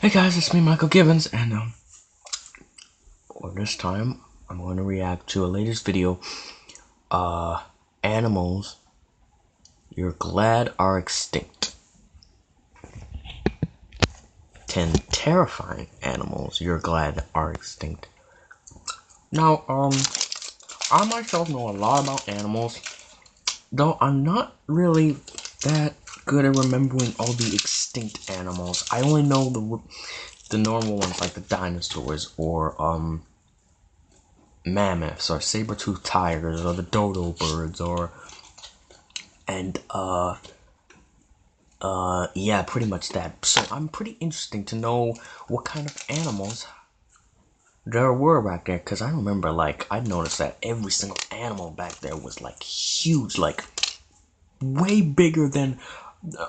Hey guys, it's me, Michael Gibbons, and this time I'm going to react to a latest video. Animals you're glad are extinct. 10 terrifying animals you're glad are extinct. Now, I myself know a lot about animals, though I'm not really that good at remembering all the extinct animals. I only know the normal ones like the dinosaurs or mammoths or saber-toothed tigers or the dodo birds yeah, pretty much that. So I'm pretty interesting to know what kind of animals there were back there, because I remember, like, I noticed that every single animal back there was like huge, like way bigger than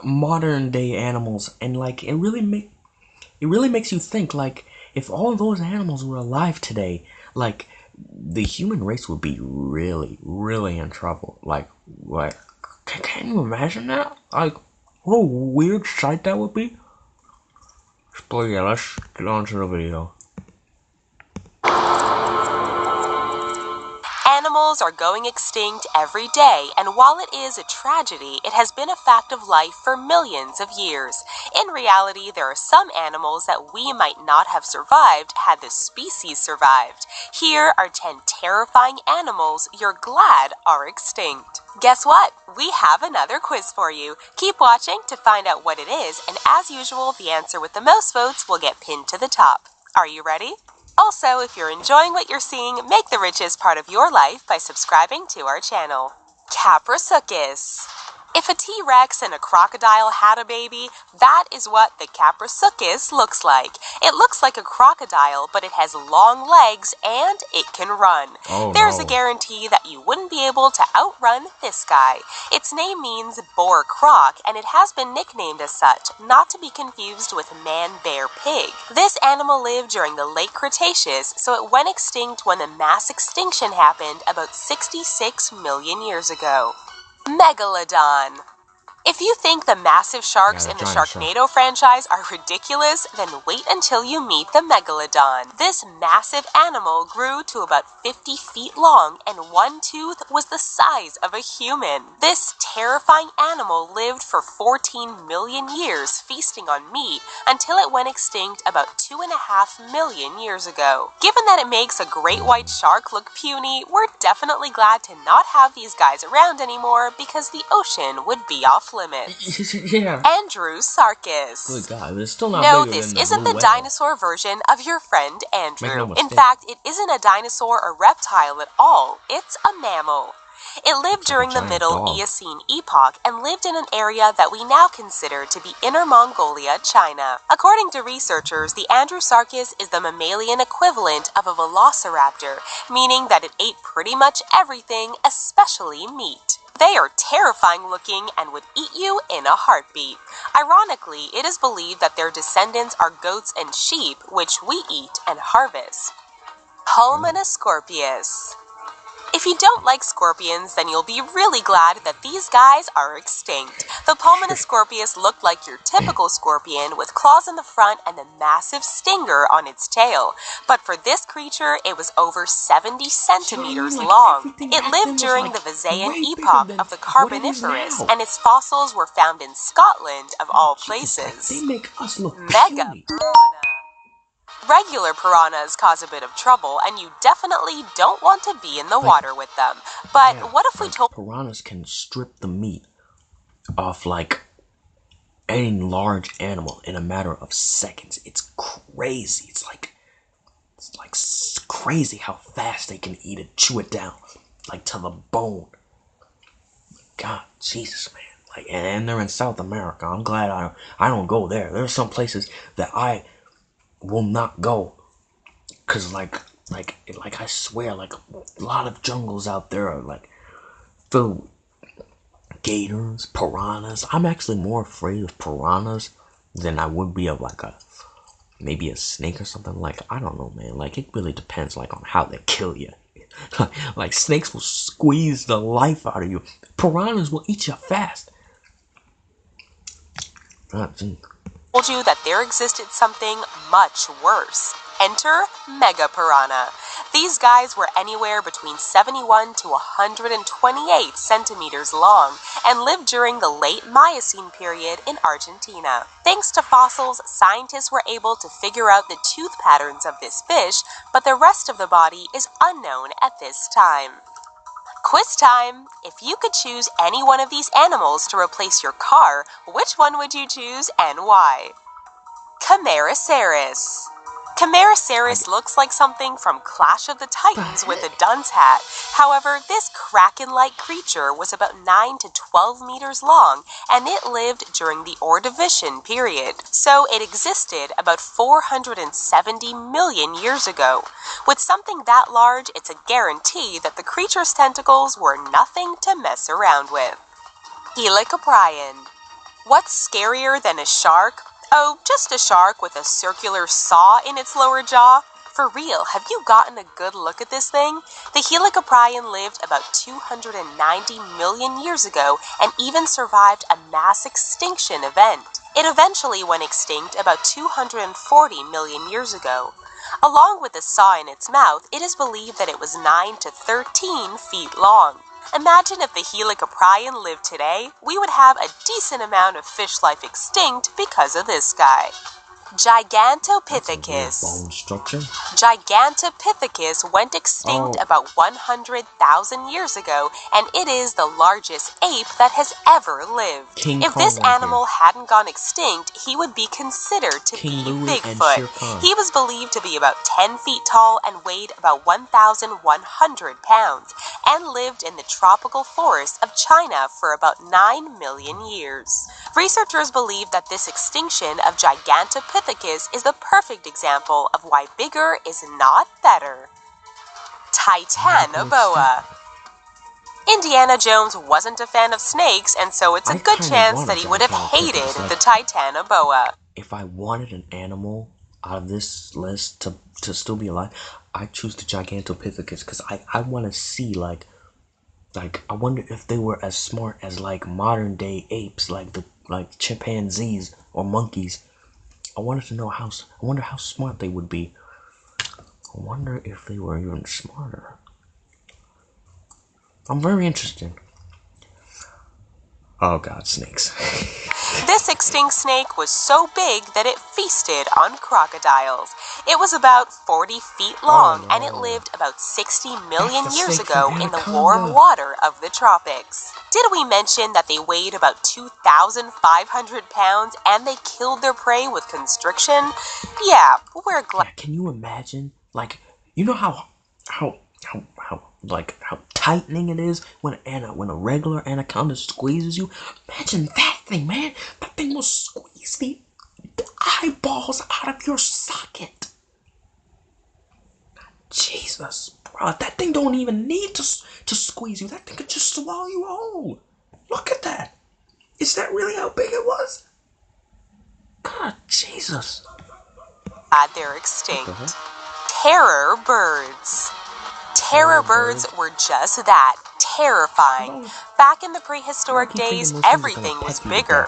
modern day animals, and like it really makes you think, like, if all those animals were alive today, like, the human race would be really in trouble. Like, can you imagine that? Like, what a weird sight that would be. But yeah, let's get on to the video. Animals are going extinct every day, and while it is a tragedy, it has been a fact of life for millions of years. In reality, there are some animals that we might not have survived had the species survived. Here are 10 terrifying animals you're glad are extinct. Guess what? We have another quiz for you. Keep watching to find out what it is, and as usual, the answer with the most votes will get pinned to the top. Are you ready? Also, if you're enjoying what you're seeing, make the richest part of your life by subscribing to our channel. Kaprosuchus. If a T-Rex and a crocodile had a baby, that is what the Kaprosuchus looks like. It looks like a crocodile, but it has long legs and it can run. There's a guarantee that you wouldn't be able to outrun this guy. Its name means boar croc, and it has been nicknamed as such, not to be confused with man-bear-pig. This animal lived during the late Cretaceous, so it went extinct when the mass extinction happened about 66 million years ago. Megalodon. If you think the massive sharks in the Sharknado franchise are ridiculous, then wait until you meet the Megalodon. This massive animal grew to about 50 feet long, and one tooth was the size of a human. This terrifying animal lived for 14 million years, feasting on meat, until it went extinct about 2.5 million years ago. Given that it makes a great white shark look puny, we're definitely glad to not have these guys around anymore, because the ocean would be off limits. Yeah. Andrewsarchus. Good God, it's still not No, bigger this than the isn't blue the whale. dinosaur version of your friend Andrew. Make no In mistake. fact, it isn't a dinosaur or reptile at all. It's a mammal. It lived during the Middle Eocene epoch and lived in an area that we now consider to be Inner Mongolia, China. According to researchers, the Andrewsarchus is the mammalian equivalent of a velociraptor, meaning that it ate pretty much everything, especially meat. They are terrifying looking and would eat you in a heartbeat. Ironically, it is believed that their descendants are goats and sheep, which we eat and harvest. Pulmonoscorpius. If you don't like scorpions, then you'll be really glad that these guys are extinct. The Pulmonoscorpius looked like your typical scorpion with claws in the front and a massive stinger on its tail. But for this creature, it was over 70 centimeters long. It lived during the Visayan epoch of the Carboniferous, and its fossils were found in Scotland, of all places. They make us look Mega puny. piranha. Regular piranhas cause a bit of trouble, and you definitely don't want to be in the water with them. But what if we told... Piranhas can strip the meat off, like, any large animal in a matter of seconds. It's crazy. It's like crazy how fast they can eat it, chew it down, like, to the bone. God, Jesus, man. Like, and they're in South America. I'm glad I don't go there. There are some places that I will not go, cause like I swear, like, a lot of jungles out there are like filled with gators, piranhas. I'm actually more afraid of piranhas than I would be of like maybe a snake or something. Like, I don't know, man. Like, it really depends, like, on how they kill you. Like, snakes will squeeze the life out of you. Piranhas will eat you fast. told you that there existed something much worse. Enter Megapiranha. These guys were anywhere between 71 to 128 centimeters long and lived during the late Miocene period in Argentina. Thanks to fossils, scientists were able to figure out the tooth patterns of this fish, but the rest of the body is unknown at this time. Quiz time! If you could choose any one of these animals to replace your car, which one would you choose and why? Camarasaurus. Camarasaurus looks like something from Clash of the Titans with a dunce hat. However, this kraken-like creature was about 9 to 12 meters long, and it lived during the Ordovician period, so it existed about 470 million years ago. With something that large, it's a guarantee that the creature's tentacles were nothing to mess around with. Helicoprion. What's scarier than a shark? Oh, just a shark with a circular saw in its lower jaw. For real, have you gotten a good look at this thing? The Helicoprion lived about 290 million years ago and even survived a mass extinction event. It eventually went extinct about 240 million years ago. Along with the saw in its mouth, it is believed that it was 9 to 13 feet long. Imagine if the Helicoprion lived today, we would have a decent amount of fish life extinct because of this guy. Gigantopithecus. Bone structure. Gigantopithecus went extinct about 100,000 years ago, and it is the largest ape that has ever lived. If this animal hadn't gone extinct, he would be considered to be Bigfoot. He was believed to be about 10 feet tall and weighed about 1,100 pounds, and lived in the tropical forests of China for about 9 million years. Researchers believe that this extinction of Gigantopithecus is the perfect example of why bigger is not better. Titanoboa. Indiana Jones wasn't a fan of snakes, and so it's a good chance that he would have hated the Titanoboa. If I wanted an animal out of this list to still be alive, I choose the Gigantopithecus because I want to see like I wonder if they were as smart as like modern day apes, like chimpanzees or monkeys. I wanted to know I wonder how smart they would be. I wonder if they were even smarter. I'm very interested. Oh god, snakes. This extinct snake was so big that it feasted on crocodiles. It was about 40 feet long, and it lived about 60 million years ago in the warm water of the tropics. Did we mention that they weighed about 2,500 pounds and they killed their prey with constriction? Yeah, we're glad. Yeah, can you imagine? Like, you know how tightening it is when a regular anaconda squeezes you? Imagine that thing, man. That thing will squeeze the eyeballs out of your socket. Jesus, bro, that thing don't even need to squeeze you. That thing could just swallow you whole. Look at that. Is that really how big it was? God, Jesus. They're extinct. Terror birds. Terror birds were just that, terrifying. Back in the prehistoric days, everything was bigger.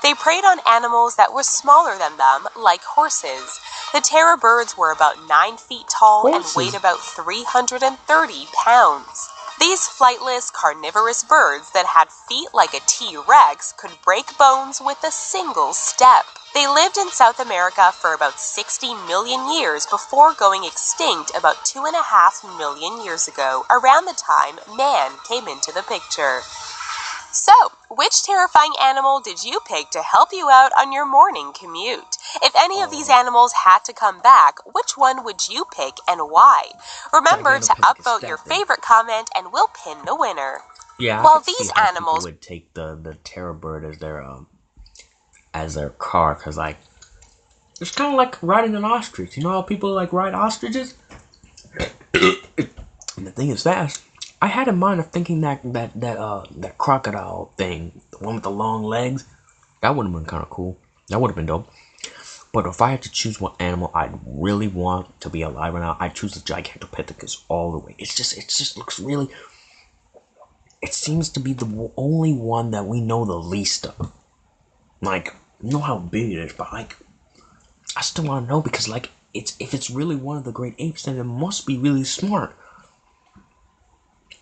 They preyed on animals that were smaller than them, like horses. The terror birds were about 9 feet tall and weighed about 330 pounds. These flightless, carnivorous birds that had feet like a T-Rex could break bones with a single step. They lived in South America for about 60 million years before going extinct about 2.5 million years ago, around the time man came into the picture. So, which terrifying animal did you pick to help you out on your morning commute? If any of these animals had to come back, which one would you pick and why? Remember to upvote your favorite comment and we'll pin the winner. Yeah, while these animals would take the terror bird as their car, because like it's kind of like riding an ostrich. You know how people like ride ostriches? And the thing is fast. I had in mind of thinking that crocodile thing, the one with the long legs, that would have been kind of cool. That would have been dope. But if I had to choose what animal I'd really want to be alive right now, I'd choose the Gigantopithecus all the way. It just looks really. It seems to be the only one that we know the least of. Like, know how big it is, but like, I still want to know because like, if it's really one of the great apes, then it must be really smart.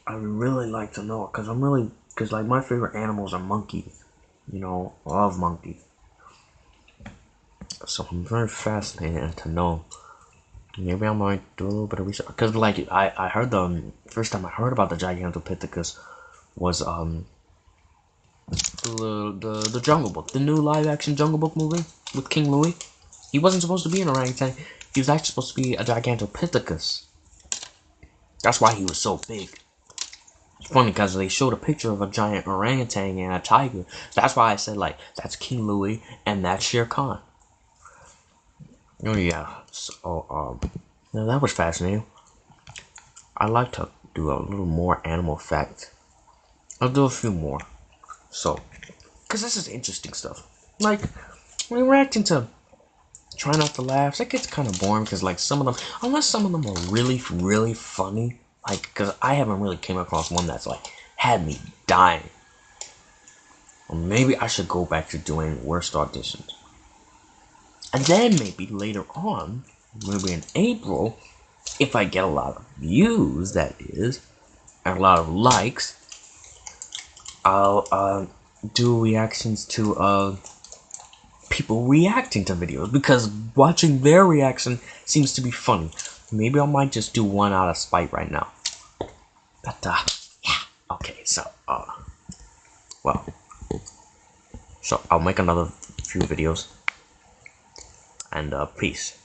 I would really like to know because because like my favorite animals are monkeys. You know, I love monkeys. So I'm very fascinated to know. Maybe I might do a little bit of research because like I heard the first time I heard about the Gigantopithecus was the Jungle Book, the new live action Jungle Book movie with King Louis. He wasn't supposed to be an orangutan. He was actually supposed to be a Gigantopithecus. That's why he was so big. It's funny because they showed a picture of a giant orangutan and a tiger. That's why I said like that's King Louis and that's Shere Khan. Oh yeah. So yeah, that was fascinating. I'd like to do a little more animal fact. I'll do a few more. So, because this is interesting stuff. Like, when reacting to Try Not to Laugh, it gets kind of boring because, like, some of them, unless some of them are really, really funny, like, because I haven't really came across one that's, like, had me dying. Or maybe I should go back to doing worst auditions. And then maybe later on, maybe in April, if I get a lot of views, that is, and a lot of likes, I'll do reactions to people reacting to videos because watching their reaction seems to be funny. Maybe I might just do one out of spite right now. But yeah, okay. So well, so I'll make another few videos and peace.